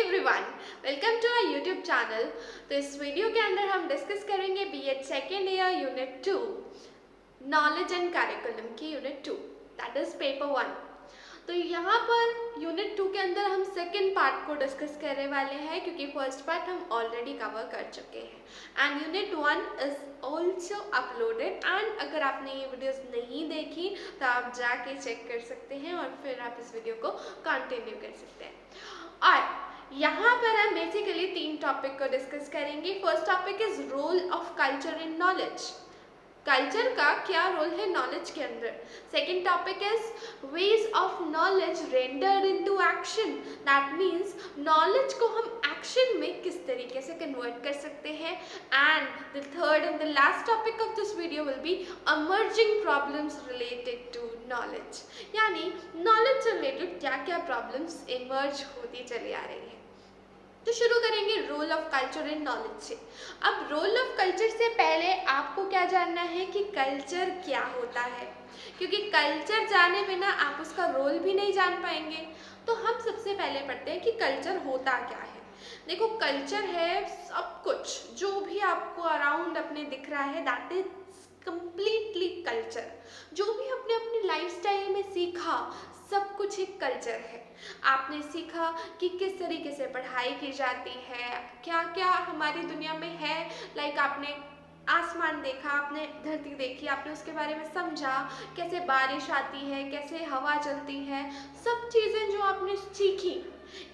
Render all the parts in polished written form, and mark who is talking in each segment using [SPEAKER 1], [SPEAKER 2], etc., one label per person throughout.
[SPEAKER 1] Everyone, welcome to our YouTube channel. तो इस video के अंदर हम डिस्कस करेंगे BEd second year unit 2 knowledge and curriculum की यूनिट 2 दैट इज पेपर 1। तो यहाँ पर यूनिट 2 के अंदर हम सेकेंड पार्ट को डिस्कस करने वाले हैं क्योंकि फर्स्ट पार्ट हम ऑलरेडी कवर कर चुके हैं and unit 1 is also uploaded. And अगर आपने ये वीडियोस नहीं देखी तो आप जाके चेक कर सकते हैं और फिर आप इस वीडियो को कंटिन्यू कर सकते हैं। और यहाँ पर हम बेसिकली 3 टॉपिक को डिस्कस करेंगे। First topic is role of culture in knowledge, culture का क्या रोल है नॉलेज के अंदर। Second topic is ways of knowledge rendered into action, that means knowledge को हम एक्शन में किस तरीके से कन्वर्ट कर सकते हैं। And the third and the last topic of this video will be emerging problems related to knowledge, यानी नॉलेज से रिलेटेड क्या क्या प्रॉब्लम्स इमर्ज होती चली आ रही है। तो शुरू करेंगे role of culture in knowledge से। अब रोल ऑफ कल्चर से पहले आपको क्या जानना है कि कल्चर क्या होता है, क्योंकि कल्चर जाने बिना आप उसका रोल भी नहीं जान पाएंगे। तो हम सबसे पहले पढ़ते हैं कि कल्चर होता क्या है। देखो, कल्चर है सब कुछ जो भी आपको अराउंड अपने दिख रहा है, दैट इज कंप्लीटली कल्चर। जो भी आपने अपनी लाइफस्टाइल में सीखा सब कुछ एक कल्चर है। आपने सीखा कि किस तरीके से पढ़ाई की जाती है, क्या क्या हमारी दुनिया में है। लाइक आपने आसमान देखा, आपने धरती देखी, आपने उसके बारे में समझा, कैसे बारिश आती है, कैसे हवा चलती है, सब चीज़ें जो आपने सीखी।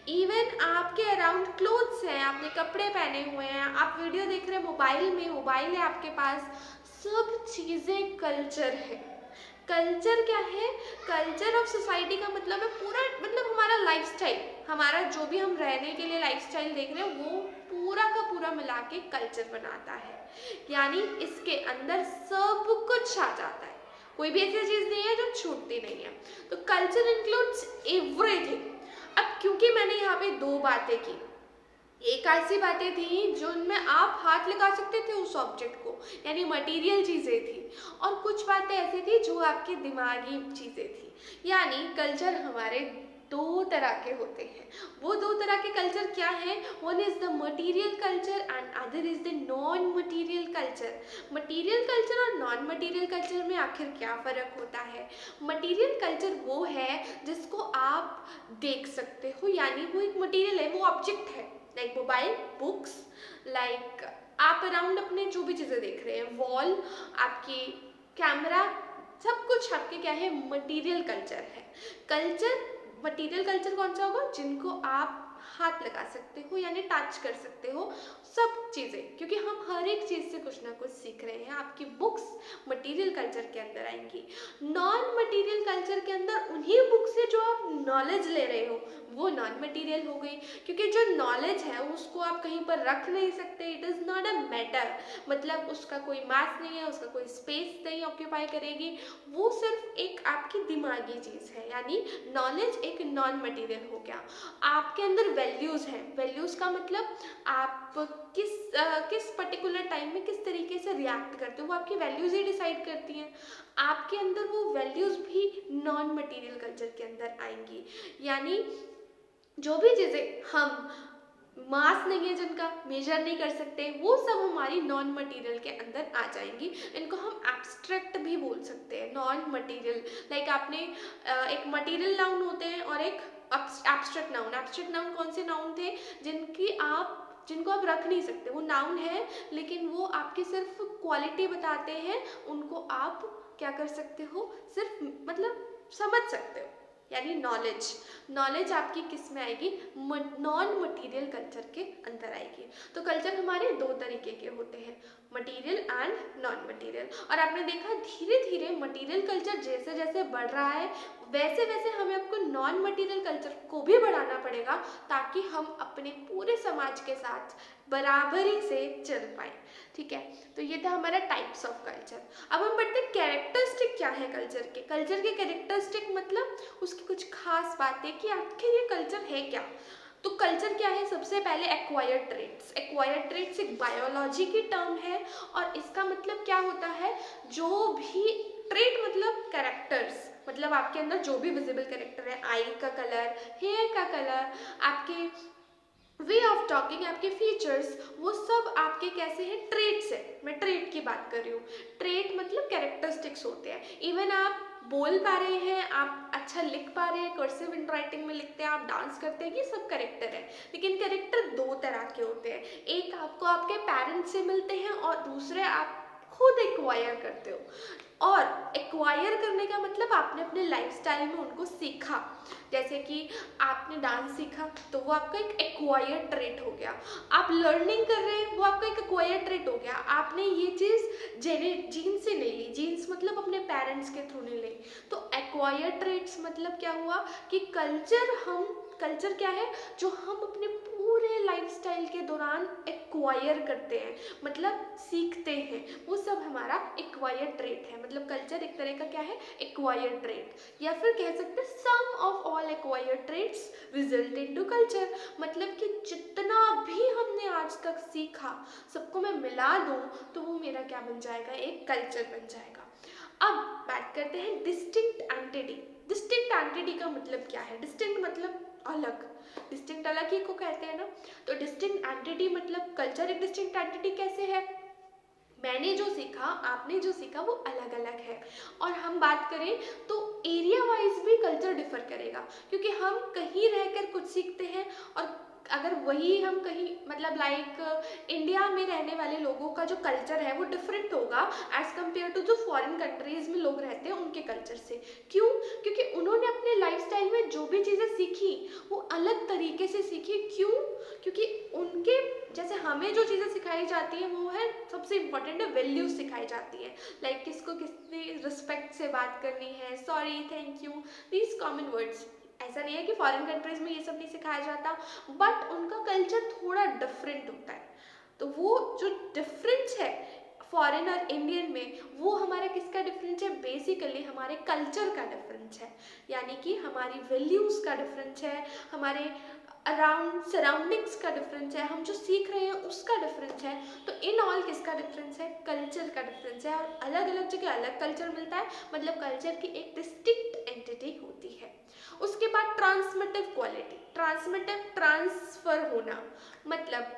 [SPEAKER 1] इवन आपके अराउंड क्लोथ्स हैं, आपने कपड़े पहने हुए हैं, आप वीडियो देख रहे हैं मोबाइल में, मोबाइल है आपके पास, सब चीज़ें कल्चर है। कल्चर क्या है? कल्चर ऑफ सोसाइटी का मतलब है पूरा, मतलब हमारा लाइफस्टाइल, हमारा जो भी हम रहने के लिए लाइफस्टाइल देख रहे हैं वो पूरा का पूरा मिला के कल्चर बनाता है। यानी इसके अंदर सब कुछ आ जाता है, कोई भी ऐसी चीज़ नहीं है जो छूटती नहीं है। तो कल्चर इंक्लूड्स एवरीथिंग। अब क्योंकि मैंने यहाँ पे 2 बातें की, एक ऐसी बातें थी जिनमें आप हाथ लगा सकते थे उस ऑब्जेक्ट को, यानी मटेरियल चीज़ें थी, और कुछ बातें ऐसी थी जो आपकी दिमागी चीज़ें थी। यानी कल्चर हमारे 2 तरह के होते हैं। वो 2 तरह के कल्चर क्या है? One is the material culture and other is the non material culture. Material culture और नॉन मटेरियल कल्चर में आखिर क्या फ़र्क होता है? मटेरियल कल्चर वो है जिसको आप देख सकते हो, यानी वो एक मटेरियल है, वो ऑब्जेक्ट है, लाइक मोबाइल, बुक्स, लाइक आप अराउंड अपने जो भी चीज़ें देख रहे हैं, वॉल, आपकी कैमरा, सब कुछ आपके क्या है? मटेरियल कल्चर है। कल्चर, मटेरियल कल्चर कौन सा होगा? जिनको आप हाथ लगा सकते हो, यानी टच कर सकते हो सब चीज़ें, क्योंकि हम हर एक चीज़ से कुछ ना कुछ सीख रहे हैं। आपकी बुक्स मटेरियल कल्चर के अंदर आएंगी। नॉन मटेरियल कल्चर के अंदर उन्हीं बुक से जो आप नॉलेज ले रहे हो वो नॉन मटेरियल हो गई, क्योंकि जो नॉलेज है उसको आप कहीं पर रख नहीं सकते। It is not a matter, मतलब उसका कोई मास नहीं है, उसका कोई स्पेस नहीं ऑक्यूपाई करेगी, वो सिर्फ एक आपकी दिमागी चीज़ है। यानी नॉलेज एक नॉन मटेरियल हो गया। आपके अंदर वैल्यूज़ हैं, वैल्यूज़ का मतलब आप किस पर्टिकुलर टाइम में किस तरीके से रिएक्ट करते हो, वो आपकी वैल्यूज़ ही डिसाइड करती हैं। आपके अंदर वो वैल्यूज़ भी नॉन मटेरियल कल्चर के अंदर आएंगी। यानी जो भी चीज़ें हम मास नहीं है, जिनका मेजर नहीं कर सकते, वो सब हमारी नॉन मटेरियल के अंदर आ जाएंगी। इनको हम एब्स्ट्रैक्ट भी बोल सकते हैं, नॉन मटेरियल। लाइक आपने एक मटेरियल नाउन होते हैं और एक एब्स्ट्रैक्ट नाउन। एब्स्ट्रैक्ट नाउन कौन से नाउन थे? जिनको आप रख नहीं सकते, वो नाउन है लेकिन वो आपकी सिर्फ क्वालिटी बताते हैं, उनको आप क्या कर सकते हो? सिर्फ मतलब समझ सकते हो। यानी नॉलेज आपकी किस में आएगी? नॉन मटेरियल कल्चर के अंदर आएगी। तो कल्चर हमारे 2 तरीके के होते हैं, मटेरियल एंड नॉन मटेरियल। और आपने देखा धीरे धीरे मटेरियल कल्चर जैसे जैसे बढ़ रहा है वैसे वैसे हमें आपको नॉन मटेरियल कल्चर को भी बढ़ाना पड़ेगा, ताकि हम अपने पूरे समाज के साथ बराबरी से चल पाए। ठीक है, तो ये था हमारा टाइप्स ऑफ कल्चर। अब हम बढ़ते हैं कैरेक्टरिस्टिक क्या है कल्चर के। कल्चर के कैरेक्टरिस्टिक मतलब उसकी कुछ खास बातें कि आखिर ये कल्चर है क्या। तो कल्चर क्या है? सबसे पहले एक्वायर्ड ट्रेट्स। एक्वायर्ड ट्रेट्स एक बायोलॉजी की टर्म है और इसका मतलब क्या होता है? जो भी ट्रेट मतलब कैरेक्टर्स, मतलब आपके अंदर जो भी विजिबल कैरेक्टर है, आई का कलर, हेयर का कलर, आपके वे ऑफ टॉकिंग, आपके फीचर्स, वो सब आपके कैसे हैं, ट्रेट्स है। मैं ट्रेट की बात कर रही हूँ। ट्रेट मतलब कैरेक्टरिस्टिक्स होते हैं। इवन आप बोल पा रहे हैं, आप अच्छा लिख पा रहे हैं, कर्सिव हैंड राइटिंग में लिखते हैं, आप डांस करते हैं, ये सब कैरेक्टर है। लेकिन कैरेक्टर दो तरह के होते हैं, एक आपको आपके पेरेंट्स से मिलते हैं और दूसरे आप खुद एक्वायर करते हो। और एक्वायर करने का मतलब आपने अपने लाइफस्टाइल में उनको सीखा। जैसे कि आपने डांस सीखा तो वो आपका एक एक्वायर्ड ट्रेट हो गया। आप लर्निंग कर रहे हैं, वो आपका एक एक्वायर्ड ट्रेट हो गया। आपने ये चीज़ जीन्स से नहीं ली, जीन्स मतलब अपने पेरेंट्स के थ्रू नहीं ली। तो एक्वायर्ड ट्रेट्स मतलब क्या हुआ कि कल्चर क्या है, जो हम अपने पूरे लाइफस्टाइल के दौरान एक्वायर करते हैं, मतलब सीखते हैं, वो सब हमारा एक्वायर्ड ट्रेट है। मतलब कल्चर एक तरह का क्या है, एक्वायर्ड ट्रेट, या फिर कह सकते हैं sum of all acquired traits result into culture. मतलब कि जितना भी हमने आज तक सीखा सबको मैं मिला दूं तो वो मेरा क्या बन जाएगा, एक कल्चर बन जाएगा। अब बात करते हैं डिस्टिंक्ट एंटिटी। डिस्टिंक्ट एंटिटी का मतलब क्या है? डिस्टिंक्ट मतलब अलग, डिस्टिंक्ट अलग ही को कहते हैं ना। तो डिस्टिंक्ट एंटिटी मतलब कल्चर एक डिस्टिंक्ट एंटिटी कैसे है? मैंने जो सीखा, आपने जो सीखा, वो अलग अलग है। और हम बात करें तो एरिया वाइज भी कल्चर डिफर करेगा, क्योंकि हम कहीं रहकर कुछ सीखते हैं और अगर वही हम कहीं मतलब लाइक इंडिया में रहने वाले लोगों का जो कल्चर है वो डिफरेंट होगा एज कम्पेयर टू जो फॉरेन कंट्रीज में लोग रहते हैं उनके कल्चर से। क्यों? क्योंकि उन्होंने अपने लाइफस्टाइल में जो भी चीज़ें सीखी वो अलग तरीके से सीखी। क्यों? क्योंकि उनके जैसे हमें जो चीज़ें सिखाई जाती हैं वो है, सबसे इम्पोर्टेंट है, वैल्यूज सिखाई जाती है। लाइक किसको कितनी रिस्पेक्ट से बात करनी है, sorry, thank you, these common words. ऐसा नहीं है कि फॉरेन कंट्रीज में ये सब नहीं सिखाया जाता, बट उनका कल्चर थोड़ा डिफरेंट होता है। तो वो जो डिफरेंस है फॉरेन और इंडियन में, वो हमारा किसका डिफरेंस है? बेसिकली हमारे कल्चर का डिफरेंस है, यानी कि हमारी वैल्यूज़ का डिफरेंस है, हमारे अराउंड सराउंडिंग्स का डिफरेंस है, हम जो सीख रहे हैं उसका डिफरेंस है। तो इन ऑल किसका डिफरेंस है? कल्चर का डिफरेंस है। और अलग अलग जगह अलग कल्चर मिलता है, मतलब कल्चर की एक डिस्टिंक्ट एंटिटी होती है। उसके बाद ट्रांसमिटिव क्वालिटी, ट्रांसमिटिव ट्रांसफर होना, मतलब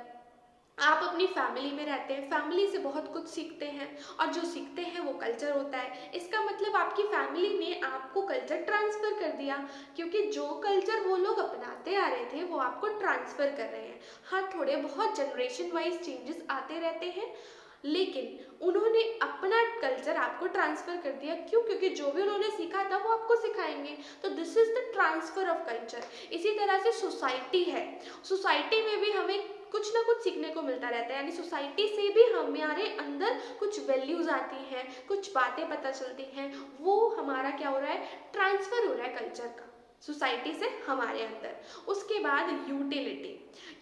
[SPEAKER 1] आप अपनी फैमिली में रहते हैं, फैमिली से बहुत कुछ सीखते हैं और जो सीखते हैं वो कल्चर होता है। इसका मतलब आपकी फैमिली ने आपको कल्चर ट्रांसफ़र कर दिया, क्योंकि जो कल्चर वो लोग अपनाते आ रहे थे वो आपको ट्रांसफ़र कर रहे हैं। हाँ, थोड़े बहुत जनरेशन वाइज चेंजेस आते रहते हैं, लेकिन उन्होंने अपना कल्चर आपको ट्रांसफ़र कर दिया। क्यों? क्योंकि जो भी उन्होंने सीखा था वो आपको सिखाएंगे। तो this is the transfer of culture. इसी तरह से सोसाइटी है, सोसाइटी में भी हमें कुछ ना कुछ सीखने को मिलता रहता है, यानी सोसाइटी से भी हमारे अंदर कुछ वैल्यूज़ आती हैं, कुछ बातें पता चलती हैं, वो हमारा क्या हो रहा है, ट्रांसफ़र हो रहा है कल्चर का सोसाइटी से हमारे अंदर। उसके बाद यूटिलिटी,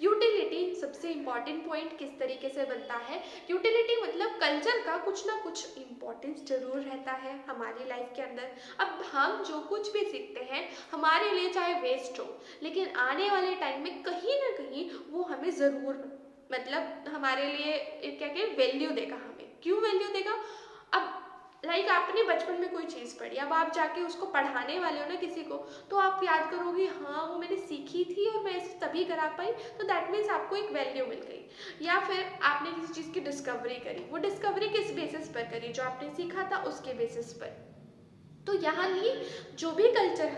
[SPEAKER 1] यूटिलिटी सबसे इम्पॉर्टेंट पॉइंट किस तरीके से बनता है। यूटिलिटी मतलब कल्चर का कुछ ना कुछ इम्पोर्टेंस जरूर रहता है हमारी लाइफ के अंदर। अब हम जो कुछ भी सीखते हैं हमारे लिए चाहे वेस्ट हो, लेकिन आने वाले टाइम में कहीं ना कहीं वो हमें ज़रूर, मतलब हमारे लिए क्या कहें, वैल्यू देगा हमें। क्यों वैल्यू देगा? अब लाइक आपने बचपन में कोई चीज़ पढ़ी, अब आप जाके उसको पढ़ाने वाले हो ना किसी को, तो आप याद करोगे हाँ वो मैंने सीखी थी और मैं इसे तभी करा पाई, तो दैट मीन्स आपको एक वैल्यू मिल गई। या फिर आपने किसी चीज़ की डिस्कवरी करी, वो डिस्कवरी किस बेसिस पर करी? जो आपने सीखा था उसके बेसिस पर। तो यहाँ लिए जो भी कल्चर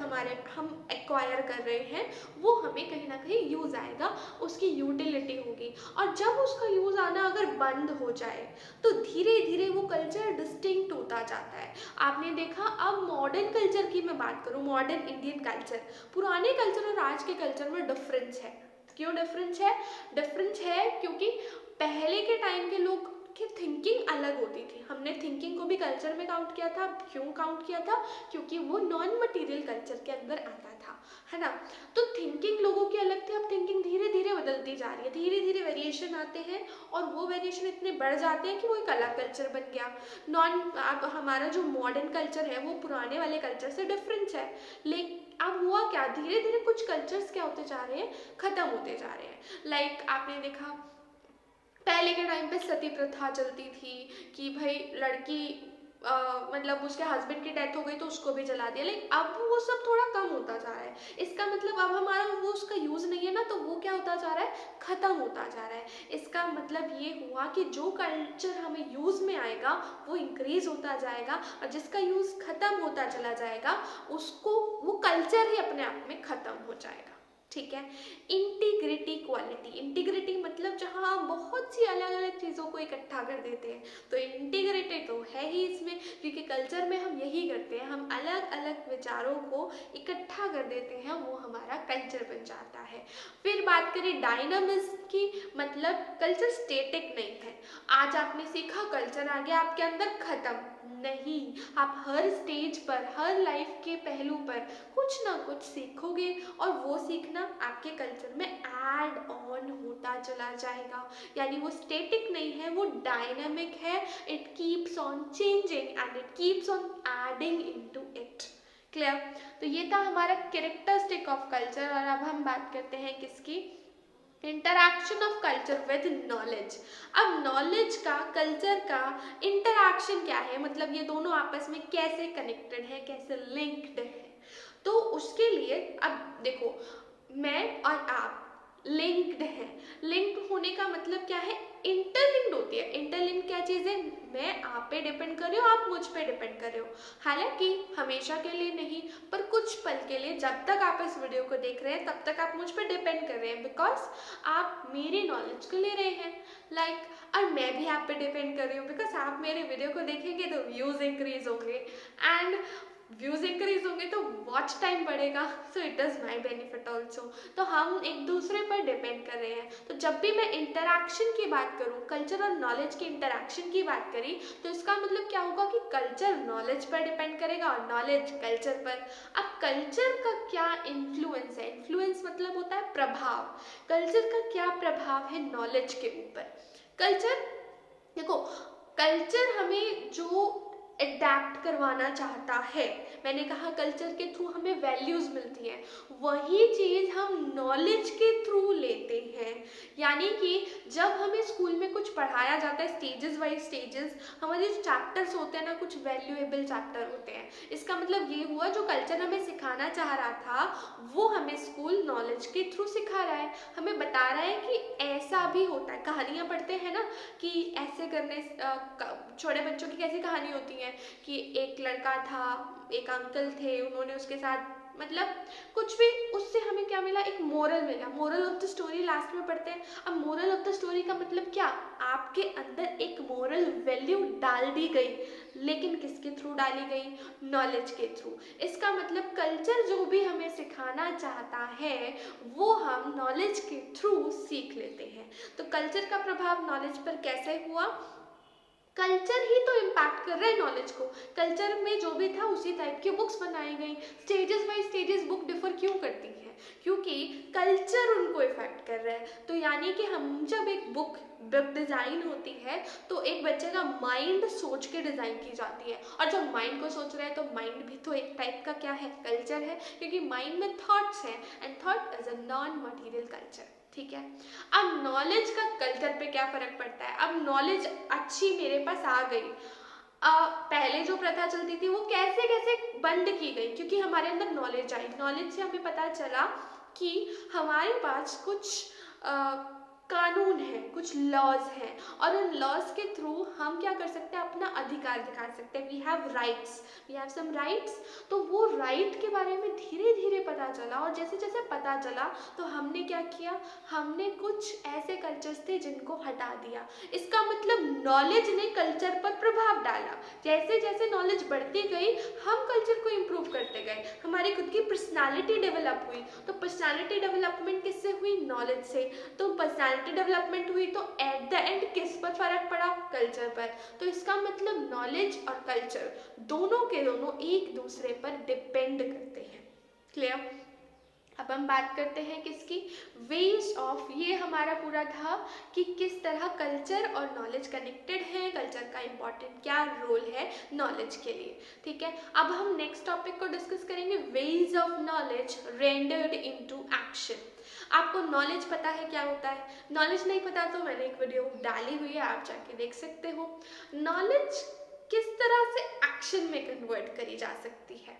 [SPEAKER 1] हम एक्वायर कर रहे हैं वो हमें कहीं ना कहीं यूज़ आएगा, उसकी यूटिलिटी होगी। और जब उसका यूज़ आना अगर बंद हो जाए तो धीरे धीरे वो कल्चर डिस्टिंक्ट होता जाता है। आपने देखा, अब मॉडर्न कल्चर की मैं बात करूँ, मॉडर्न इंडियन कल्चर, पुराने कल्चर और आज के कल्चर में डिफरेंस है। क्यों डिफरेंस है? डिफरेंस है क्योंकि पहले के टाइम के लोग की थिंकिंग अलग होती थी। हमने थिंकिंग को भी कल्चर में काउंट किया था। क्यों काउंट किया था? क्योंकि वो नॉन मटेरियल कल्चर के अंदर आता था, है ना। तो थिंकिंग लोगों की अलग थी। अब थिंकिंग धीरे धीरे बदलती जा रही है, धीरे धीरे वेरिएशन आते हैं और वो वेरिएशन इतने बढ़ जाते हैं कि वो एक अलग कल्चर बन गया। अब हमारा जो मॉडर्न कल्चर है वो पुराने वाले कल्चर से डिफरेंस है। लेकिन अब हुआ क्या, धीरे धीरे कुछ कल्चर्स क्या होते जा रहे हैं, खत्म होते जा रहे हैं। लाइक आपने देखा पहले के टाइम पे सती प्रथा चलती थी कि भाई लड़की मतलब उसके हस्बैंड की डेथ हो गई तो उसको भी जला दिया, लेकिन अब वो सब थोड़ा कम होता जा रहा है। इसका मतलब अब हमारा वो उसका यूज़ नहीं है ना, तो वो क्या होता जा रहा है, ख़त्म होता जा रहा है। इसका मतलब ये हुआ कि जो कल्चर हमें यूज़ में आएगा वो इंक्रीज होता जाएगा, और जिसका यूज़ ख़त्म होता चला जाएगा उसको वो कल्चर ही अपने आप में ख़त्म हो जाएगा। ठीक है। इंटीग्रिटी क्वालिटी, इंटीग्रिटी मतलब जहाँ हम बहुत सी अलग अलग चीज़ों को इकट्ठा कर देते हैं, तो इंटीग्रिटी तो है ही इसमें, क्योंकि कल्चर में हम यही करते हैं, हम अलग अलग विचारों को इकट्ठा कर देते हैं, वो हमारा कल्चर बन जाता है। फिर बात करें डायनामिज्म की, मतलब कल्चर स्टेटिक नहीं है। आज आपने सीखा, कल्चर आ गया आपके अंदर, खत्म नहीं। आप हर स्टेज पर, हर लाइफ के पहलू पर कुछ ना कुछ सीखोगे, और वो सीखना आपके कल्चर में ऐड ऑन होता चला जाएगा। यानी वो स्टेटिक नहीं है, वो डायनामिक है। It keeps on changing and it keeps on adding into it. Clear? तो ये था हमारा कैरेक्टरिस्टिक ऑफ कल्चर। और अब हम बात करते हैं किसकी, interaction of culture with knowledge. अब नॉलेज का, कल्चर का इंटरैक्शन क्या है, मतलब ये दोनों आपस में कैसे कनेक्टेड है, कैसे लिंक्ड है। तो उसके लिए अब देखो, मैं और आप लिंक्ड है। लिंक्ड होने का मतलब क्या है, इंटरलिंक्ड होती है। इंटरलिंक्ड क्या चीज़ है, मैं आप पे डिपेंड कर रही हूँ, आप मुझ पे डिपेंड कर रहे हो। हालांकि हमेशा के लिए नहीं, पर कुछ पल के लिए, जब तक आप इस वीडियो को देख रहे हैं तब तक आप मुझ पे डिपेंड कर रहे हैं, बिकॉज आप मेरी नॉलेज को ले रहे हैं। लाइक और मैं भी आप पे डिपेंड कर रही हूँ, बिकॉज आप मेरे वीडियो को देखेंगे तो व्यूज़ इंक्रीज होंगे, एंड व्यूज़ इंक्रीज होंगे तो वॉच टाइम बढ़ेगा, so it is my benefit also. तो हम एक दूसरे पर डिपेंड कर रहे हैं। तो जब भी मैं इंटरैक्शन की बात करूँ, कल्चर और नॉलेज की इंटरैक्शन की बात करी, तो इसका मतलब क्या होगा कि कल्चर नॉलेज पर डिपेंड करेगा और नॉलेज कल्चर पर। अब कल्चर का क्या इन्फ्लुएंस है, इन्फ्लुएंस मतलब होता है प्रभाव। कल्चर का क्या प्रभाव है नॉलेज के ऊपर। कल्चर, देखो, कल्चर हमें जो एडेप्ट करवाना चाहता है, मैंने कहा कल्चर के थ्रू हमें वैल्यूज़ मिलती हैं, वही चीज़ हम नॉलेज के थ्रू लेते हैं। यानी कि जब हमें स्कूल में कुछ पढ़ाया जाता है, स्टेजेस वाइज स्टेजेस, हमारे जो चैप्टर्स होते हैं ना, कुछ वैल्यूएबल चैप्टर होते हैं। इसका मतलब ये हुआ, जो कल्चर हमें सिखाना चाह रहा था वो हमें स्कूल नॉलेज के थ्रू सिखा रहा है, हमें बता रहा है कि ऐसा भी होता है। कहानियाँ पढ़ते हैं ना कि ऐसे करने, छोटे बच्चों की कैसी कहानी होती है कि एक लड़का था, एक अंकल थे, उन्होंने उसके साथ, मतलब कुछ भी, उससे हमें क्या मिला, एक मोरल मिला। Moral of the story last में पढ़ते हैं। अब मोरल ऑफ द स्टोरी का मतलब क्या, आपके अंदर एक मोरल वैल्यू डाल दी गई, लेकिन किसके थ्रू डाली गई, नॉलेज के थ्रू। इसका मतलब कल्चर जो भी हमें सिखाना चाहता है वो हम नॉलेज के थ्रू सीख लेते हैं। तो कल्चर का प्रभाव नॉलेज पर कैसे हुआ, कल्चर ही तो इम्पैक्ट कर रहा है नॉलेज को। कल्चर में जो भी था उसी टाइप की बुक्स बनाई गई। Stages by stages book differ क्यों करती हैं, क्योंकि कल्चर उनको इफेक्ट कर रहा है। तो यानी कि हम जब एक बुक डिज़ाइन होती है तो एक बच्चे का माइंड सोच के डिज़ाइन की जाती है, और जब माइंड को सोच रहा है तो माइंड भी तो एक टाइप का क्या है, कल्चर है, क्योंकि माइंड में थॉट्स हैं, and thought is a non material culture. ठीक है। अब नॉलेज का कल्चर पे क्या फर्क पड़ता है, अब नॉलेज अच्छी मेरे पास आ गई, पहले जो प्रथा चलती थी वो कैसे कैसे बंद की गई, क्योंकि हमारे अंदर नॉलेज आई। नॉलेज से हमें पता चला कि हमारे पास कुछ कानून है, कुछ लॉज हैं, और उन लॉज के थ्रू हम क्या कर सकते हैं, अपना अधिकार दिखा सकते हैं। We have rights, we have some rights. तो वो राइट के बारे में धीरे धीरे पता चला, और जैसे जैसे पता चला तो हमने क्या किया, हमने कुछ ऐसे कल्चर्स थे जिनको हटा दिया। इसका मतलब नॉलेज ने कल्चर पर प्रभाव डाला। जैसे जैसे नॉलेज बढ़ती गई हम कल्चर को इम्प्रूव करते गए, हमारी खुद की पर्सनालिटी डेवलप हुई। तो पर्सनालिटी डेवलपमेंट किससे हुई, नॉलेज से। तो पर्सनालिटी डेवलपमेंट हुई तो एट द एंड किस पर फर्क पड़ा, कल्चर पर। तो इसका मतलब नॉलेज और कल्चर दोनों के दोनों एक दूसरे पर डिपेंड करते हैं। क्लियर? अब हम बात करते हैं किसकी, वेज ऑफ, ये हमारा पूरा था कि किस तरह कल्चर और नॉलेज कनेक्टेड है, कल्चर का इंपॉर्टेंट क्या रोल है नॉलेज के लिए। ठीक है। अब हम नेक्स्ट टॉपिक को डिस्कस करेंगे, veg of knowledge rendered into action. आपको नॉलेज पता है क्या होता है, नॉलेज नहीं पता तो मैंने एक वीडियो डाली हुई है, आप जाके देख सकते हो। नॉलेज किस तरह से एक्शन में कन्वर्ट करी जा सकती है।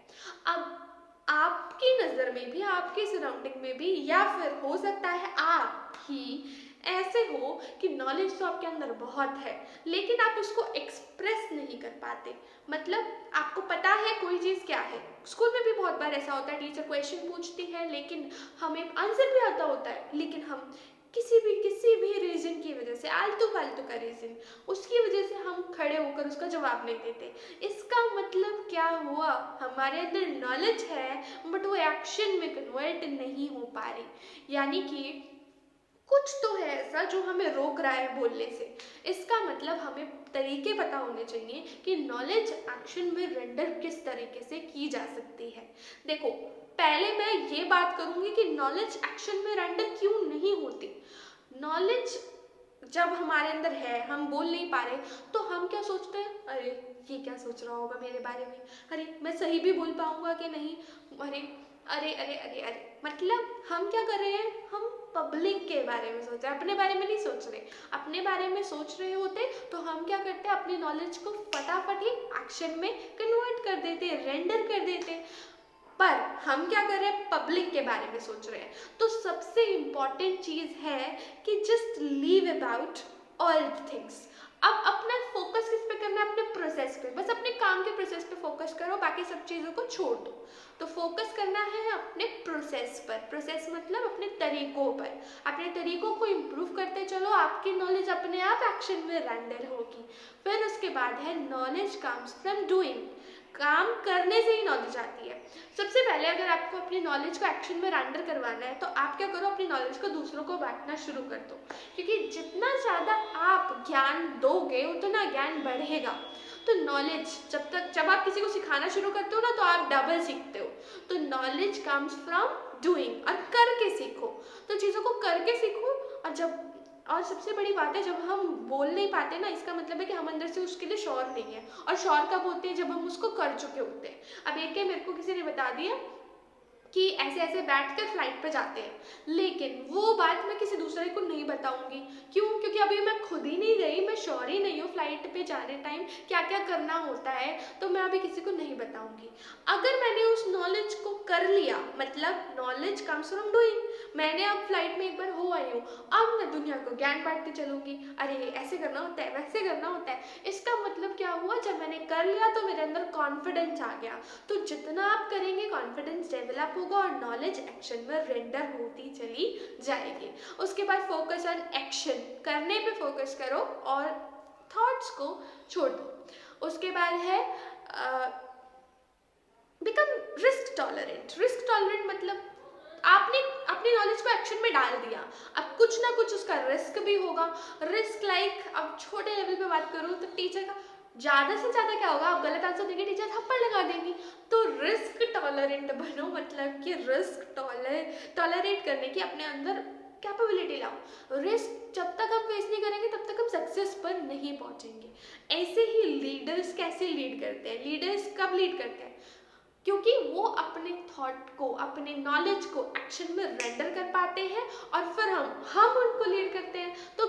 [SPEAKER 1] अब आपकी नज़र में भी, आपके सराउंडिंग में भी, या फिर हो सकता है आप ही ऐसे हो कि नॉलेज तो आपके अंदर बहुत है लेकिन आप उसको एक्सप्रेस नहीं कर पाते। मतलब आपको पता है कोई चीज़ क्या है। स्कूल में भी बहुत बार ऐसा होता है, टीचर क्वेश्चन पूछती है लेकिन हमें आंसर भी आता होता है, लेकिन हम किसी भी रीज़न की वजह से, आलतू फालतू का रीज़न, उसकी वजह से हम खड़े होकर उसका जवाब नहीं देते। इसका मतलब क्या हुआ, हमारे अंदर नॉलेज है बट वो एक्शन में कन्वर्ट नहीं हो पा रही। यानी कि कुछ तो है ऐसा जो हमें रोक रहा है बोलने से। इसका मतलब हमें तरीके पता होने चाहिए कि नॉलेज एक्शन में रेंडर किस तरीके से की जा सकती है। देखो, पहले मैं ये बात करूंगी कि नॉलेज एक्शन में रेंडर क्यों नहीं होती। नॉलेज जब हमारे अंदर है, हम बोल नहीं पा रहे, तो हम क्या सोचते हैं, अरे ये क्या सोच रहा होगा मेरे बारे में, अरे मैं सही भी बोल पाऊंगा कि नहीं, अरे अरे अरे अरे अरे। मतलब हम क्या कर रहे हैं, हम पब्लिक के बारे में सोच रहे हैं, अपने बारे में नहीं सोच रहे। अपने बारे में सोच रहे होते तो हम क्या करते, अपनी नॉलेज को फटाफट ही एक्शन में कन्वर्ट कर देते, रेंडर कर देते। पर हम क्या कर रहे हैं, पब्लिक के बारे में सोच रहे हैं। तो सबसे इम्पॉर्टेंट चीज़ है कि just leave about all things. अब अपना फोकस किस पे करना है, अपने प्रोसेस पे, बस अपने काम के प्रोसेस पे फोकस करो, बाकी सब चीज़ों को छोड़ दो। तो फोकस करना है अपने प्रोसेस पर। प्रोसेस मतलब अपने तरीकों पर। अपने तरीकों को इम्प्रूव करते चलो, आपकी नॉलेज अपने आप एक्शन में रेंडर होगी। फिर उसके बाद है नॉलेज कम्स फ्रॉम डूइंग। काम करने से ही नॉलेज आती है। सबसे पहले अगर आपको अपनी नॉलेज को एक्शन में रेंडर करवाना है तो आप क्या करो, अपनी नॉलेज को दूसरों को बांटना शुरू कर दो। क्योंकि जितना ज़्यादा आप ज्ञान दोगे उतना ज्ञान बढ़ेगा। तो नॉलेज जब आप किसी को सिखाना शुरू करते हो ना, तो आप डबल सीखते हो। तो नॉलेज कम्स फ्रॉम डूइंग, और करके सीखो। तो चीज़ों को करके सीखो। और सबसे बड़ी बात है, जब हम बोल नहीं पाते ना, इसका मतलब है कि हम अंदर से उसके लिए श्योर नहीं है। और श्योर कब होते हैं, जब हम उसको कर चुके होते हैं। अब एक है, मेरे को किसी ने बता दिया कि ऐसे ऐसे बैठकर फ्लाइट पे जाते हैं, लेकिन वो बात मैं किसी दूसरे को नहीं बताऊंगी। क्यों? क्योंकि अभी मैं खुद ही नहीं गई, मैं श्योर ही नहीं हूँ फ्लाइट पे जाने टाइम क्या क्या करना होता है, तो मैं अभी किसी को नहीं बताऊंगी। अगर मैंने उस नॉलेज को कर लिया, मतलब नॉलेज कम्स फ्रॉम डूइंग, मैंने अब फ्लाइट में एक बार हो आई हूँ, अब मैं दुनिया को ज्ञान बांटते चलूंगी, अरे ऐसे करना होता है, वैसे करना होता है। इसका मतलब क्या हुआ, जब मैंने कर लिया तो मेरे अंदर कॉन्फिडेंस आ गया। तो जितना आप करेंगे कॉन्फिडेंस डेवलप होगा और नॉलेज एक्शन में रेंडर होती चली जाएगी। उसके बाद फोकस ऑन एक्शन, करने पे फोकस करो और थॉट्स को छोड़ दो। उसके बाद है become risk tolerant. Risk tolerant मतलब आपने अपनी नॉलेज को एक्शन में डाल दिया, अब कुछ ना कुछ उसका रिस्क भी होगा। रिस्क लाइक, अब छोटे लेवल पे बात करूँ तो टीचर का ज़्यादा से ज़्यादा क्या होगा, आप गलत आंसर देंगे, टीचर थप्पड़ लगा देंगी। तो रिस्क टॉलरेंट बनो, मतलब कि रिस्क टॉलरेट करने की अपने अंदर कैपेबिलिटी लाओ। रिस्क जब तक हम फेस नहीं करेंगे तब तक हम सक्सेस पर नहीं पहुंचेंगे। ऐसे ही लीडर्स कैसे लीड करते हैं, लीडर्स कब लीड करते हैं, क्योंकि वो अपने थॉट को, अपने नॉलेज को एक्शन में रेंडर कर पाते हैं और फिर हम उनको लीड करते हैं। तो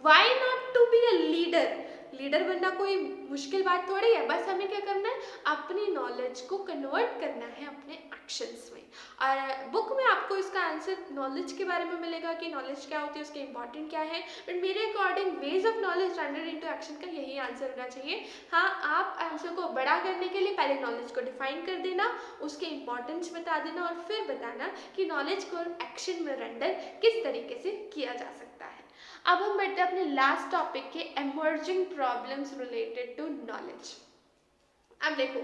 [SPEAKER 1] why not to be a leader. Leader बनना कोई मुश्किल बात थोड़ी है, बस हमें क्या करना है, अपनी नॉलेज को कन्वर्ट करना है अपने एक्शंस में। और बुक में आपको इसका आंसर नॉलेज के बारे में मिलेगा कि नॉलेज क्या होती है, उसके इंपॉर्टेंट क्या है। बट मेरे according veg of knowledge rendered into action का यही आंसर होना चाहिए। हाँ, आप आंसर को बड़ा करने के लिए पहले नॉलेज को डिफाइन कर देना, उसके इंपॉर्टेंस बता देना और फिर बताना कि नॉलेज को एक्शन में रेंडर किस तरीके से किया जा सकता है। अब हम बढ़ते हैं अपने लास्ट टॉपिक के, emerging problems related to knowledge. अब देखो,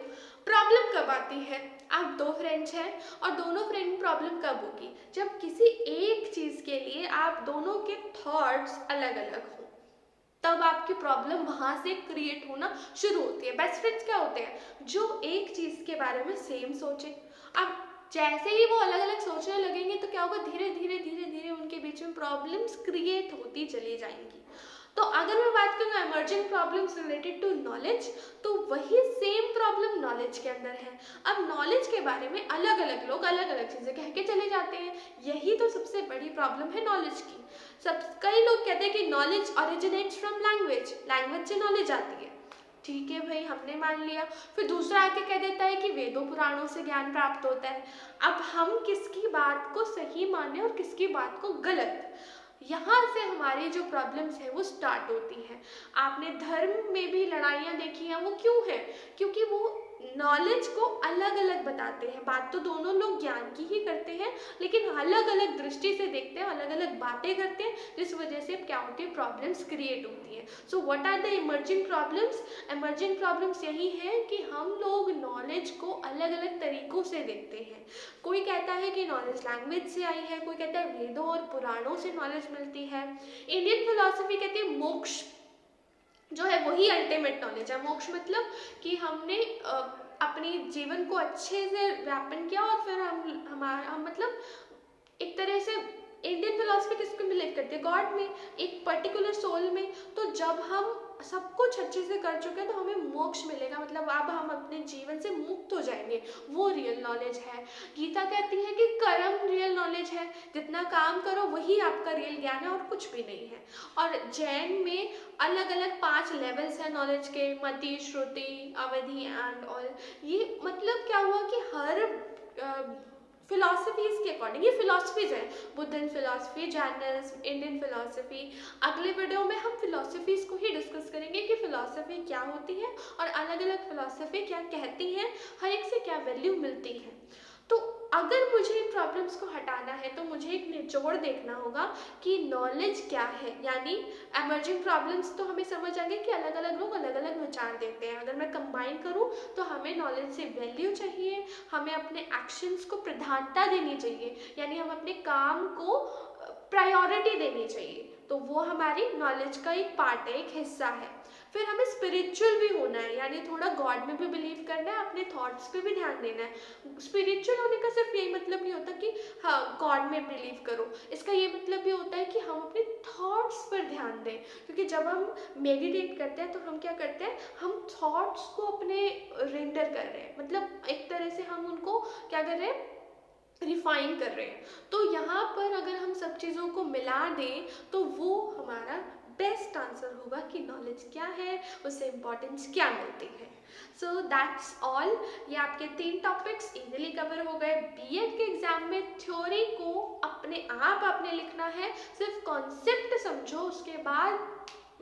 [SPEAKER 1] प्रॉब्लम कब आती है, आप दो फ्रेंड्स हैं और दोनों फ्रेंड प्रॉब्लम कब होगी, जब किसी एक चीज़ के लिए आप दोनों के थॉट्स अलग अलग हो, तब आपकी प्रॉब्लम वहां से क्रिएट होना शुरू होती है। बेस्ट फ्रेंड्स क्या होते हैं, जो एक चीज़ के बारे में सेम सोचे। अब जैसे ही वो अलग अलग सोचने लगेंगे तो क्या होगा, धीरे धीरे धीरे धीरे उनके बीच में प्रॉब्लम्स क्रिएट होती चली जाएंगी। तो अगर मैं बात करूँ emerging problems related to knowledge, तो वही सेम प्रॉब्लम नॉलेज के अंदर है। अब नॉलेज के बारे में अलग अलग लोग अलग अलग चीज़ें कह के चले जाते हैं, यही तो सबसे बड़ी प्रॉब्लम है नॉलेज की। कई लोग कहते हैं कि knowledge originates from language, language से नॉलेज आती है। ठीक है भाई, हमने मान लिया। फिर दूसरा आके कह देता है कि वेदों पुराणों से ज्ञान प्राप्त होता है। अब हम किसकी बात को सही माने और किसकी बात को गलत, यहाँ से हमारी जो प्रॉब्लम्स है वो स्टार्ट होती हैं। आपने धर्म में भी लड़ाइयाँ देखी हैं, वो क्यों है? क्योंकि वो नॉलेज को अलग अलग बताते हैं। बात तो दोनों लोग ज्ञान की ही करते हैं, लेकिन अलग अलग दृष्टि से देखते हैं, अलग अलग बातें करते हैं, जिस वजह से क्या होती है, प्रॉब्लम्स क्रिएट होती है। So what are the emerging problems? Emerging problems यही है कि हम लोग नॉलेज को अलग अलग तरीकों से देखते हैं। कोई कहता है कि नॉलेज लैंग्वेज से आई है, कोई कहता है वेदों और पुराणों से नॉलेज मिलती है। इंडियन फिलॉसफी कहती है मोक्ष जो है वही अल्टीमेट नॉलेज है। मोक्ष मतलब कि हमने अपनी जीवन को अच्छे से व्यापन किया और फिर हम मतलब एक तरह से इंडियन फिलॉसफी किसको बिलीव करती है? गॉड में, एक पर्टिकुलर सोल में। तो जब हम सब कुछ अच्छे से कर चुके हैं तो हमें मोक्ष मिलेगा, मतलब अब हम अपने जीवन से मुक्त हो जाएंगे, वो रियल नॉलेज है। गीता कहती है कि कर्म रियल नॉलेज है, जितना काम करो वही आपका रियल ज्ञान है और कुछ भी नहीं है। और जैन में अलग अलग 5 लेवल्स हैं नॉलेज के, मति, श्रुति, अवधि एंड ऑल। ये मतलब क्या हुआ कि हर फिलॉसफीज के अकॉर्डिंग, ये फिलॉसफीज है, Buddhan philosophy, Jainism, Indian philosophy. अगले वीडियो में हम फिलॉसफीज को ही डिस्कस करेंगे कि फिलॉसफी क्या होती है और अलग अलग फिलॉसफी क्या कहती हैं, हर एक से क्या वैल्यू मिलती है। तो अगर मुझे इन प्रॉब्लम्स को हटाना है तो मुझे एक निचोड़ देखना होगा कि नॉलेज क्या है। यानी एमर्जिंग प्रॉब्लम्स तो हमें समझ आ गया कि अलग अलग लोग अलग अलग विचार देते हैं। अगर मैं कंबाइन करूं तो हमें नॉलेज से वैल्यू चाहिए, हमें अपने एक्शंस को प्रधानता देनी चाहिए, यानी हम अपने काम को प्रायोरिटी देनी चाहिए। तो वो हमारी नॉलेज का एक पार्ट है, एक हिस्सा है। फिर हमें स्पिरिचुअल भी होना है, यानी थोड़ा गॉड में भी बिलीव करना है, अपने थॉट्स पे भी ध्यान देना है। स्पिरिचुअल होने का सिर्फ यही मतलब नहीं होता कि हाँ गॉड में बिलीव करो, इसका ये मतलब भी होता है कि हम अपने थॉट्स पर ध्यान दें। क्योंकि जब हम मेडिटेट करते हैं तो हम क्या करते हैं, हम थॉट्स को अपने रेंडर कर रहे हैं, मतलब एक तरह से हम उनको क्या कर रहे हैं, रिफाइन कर रहे हैं। तो यहाँ पर अगर हम सब चीज़ों को मिला दें तो वो हमारा बेस्ट आंसर होगा कि नॉलेज क्या है, उससे इम्पोर्टेंस क्या मिलती है। So that's all. ये आपके 3 टॉपिक्स इजीली कवर हो गए। बीएड के एग्जाम में थ्योरी को अपने आप आपने लिखना है, सिर्फ कॉन्सेप्ट समझो, उसके बाद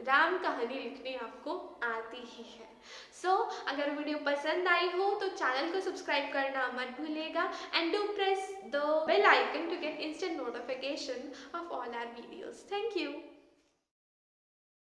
[SPEAKER 1] राम कहानी लिखनी आपको आती ही है। सो अगर वीडियो पसंद आई हो तो चैनल को सब्सक्राइब करना मत भूलिएगा and do press the bell icon to get instant notification of all our videos. Thank you.